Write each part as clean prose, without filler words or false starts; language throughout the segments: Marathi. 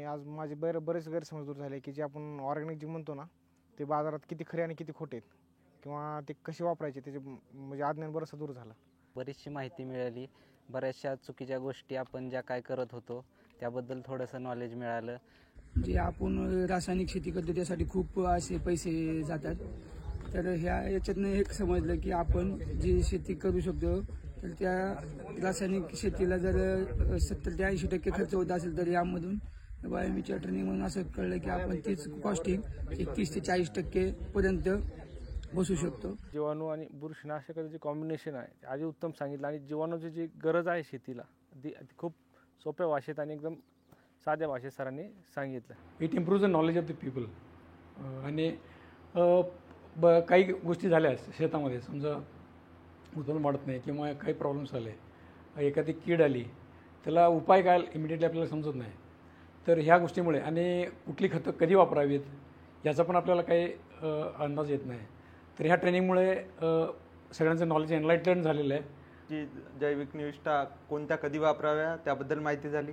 आज माझे बरेच गैरसमज दूर झाले की जे आपण ऑर्गॅनिक जे म्हणतो ना ते बाजारात किती खरे आणि किती खोटे आहेत किंवा ते कसे वापरायचे त्याचे म्हणजे अज्ञान बरंचसं दूर झालं. बरीचशी माहिती मिळाली. बऱ्याचशा चुकीच्या गोष्टी आपण ज्या काय करत होतो त्याबद्दल थोडंसं नॉलेज मिळालं. जे आपण रासायनिक शेती करतो त्यासाठी खूप असे पैसे जातात, तर याच्यातनं एक समजलं की आपण जी शेती करू शकतो तर त्या रासायनिक शेतीला जर 70 ते 80% खर्च होत असेल तर यामधून बायोमीच्या ट्रेनिंग म्हणून असं कळलं की आपण तीच कॉस्टिंग 30 ते 40% पर्यंत बसू शकतो. जीवाणू आणि बुरशीनाशकाचं जे कॉम्बिनेशन आहे ते आधी उत्तम सांगितलं आणि जीवाणूची जी गरज आहे शेतीला ती खूप सोप्या भाषेत आणि एकदम साध्या भाषेत सरांनी सांगितलं. It improves the knowledge of the people. आणि काही गोष्टी झाल्या शेतामध्ये, समजा उत्पन्न वाढत नाही किंवा काही प्रॉब्लेम्स आले, एखादी कीड आली, त्याला उपाय काय इमिडिएटली आपल्याला समजत नाही. तर ह्या गोष्टीमुळे आणि कुठली खतं कधी वापरावीत याचा पण आपल्याला काही अंदाज येत नाही. तर ह्या ट्रेनिंगमुळे सगळ्यांचं नॉलेज एनलाइटन झालेलं आहे. जी जैविक निविष्ठा कोणत्या कधी वापराव्या त्याबद्दल माहिती झाली.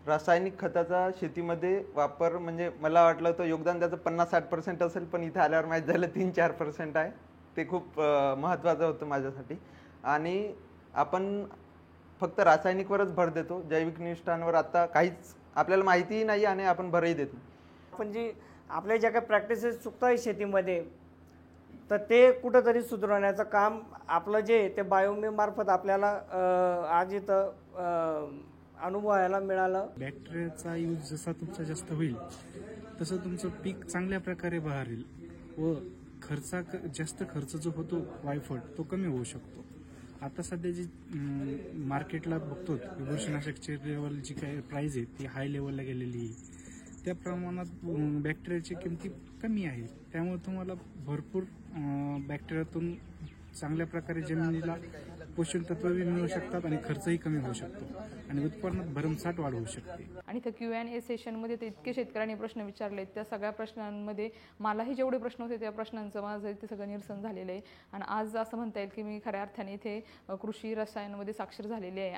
रासायनिक खताचा शेतीमध्ये वापर म्हणजे मला वाटलं होतं योगदान त्याचं 50-60% असेल, पण इथे आल्यावर माहीत झालं 3-4% आहे. ते खूप महत्त्वाचं होतं माझ्यासाठी. आणि आपण फक्त रासायनिकवरच भर देतो, जैविक निविष्ठांवर आता काहीच आपल्याला माहितीही नाही आणि आपण भरही देत नाही. पण जी आपल्या ज्या काही प्रॅक्टिसेस चुकतं आहे शेतीमध्ये तर ते कुठंतरी सुधारण्याचं काम आपलं जे ते बायोमीमार्फत आपल्याला आज इथं अनुभवायला मिळालं. बॅक्टेरियाचा यूज जसा तुमचा जास्त होईल तसं तुमचं पीक चांगल्या प्रकारे बहरेल व जास्त खर्च जो होतो वायफळ तो कमी होऊ शकतो. आता सध्या जी मार्केटला बघतो बुरशीनाशकची लेवल जी काही प्राईज आहे ती हाय लेवलला गेलेली आहे. त्या प्रमाणात बॅक्टेरियाची किमती कमी आहे, त्यामुळे तुम्हाला भरपूर बॅक्टेरियातून चांगल्या प्रकारे जमिनीला पोषक तत्वही मिळू शकतात आणि खर्चही कमी होऊ शकतो आणि उत्पन्नात भरमसाठ वाढ होऊ शकते. आणि त्या Q&A सेशनमध्ये ते इतके शेतकऱ्यांनी प्रश्न विचारले, त्या सगळ्या प्रश्नांमध्ये मलाही जेवढे प्रश्न होते त्या प्रश्नांचं माझं इथे सगळं निरसन झालेलं आहे. आणि आज असं म्हणता येईल की मी खऱ्या अर्थाने इथे कृषी रसायनामध्ये साक्षर झालेली आहे.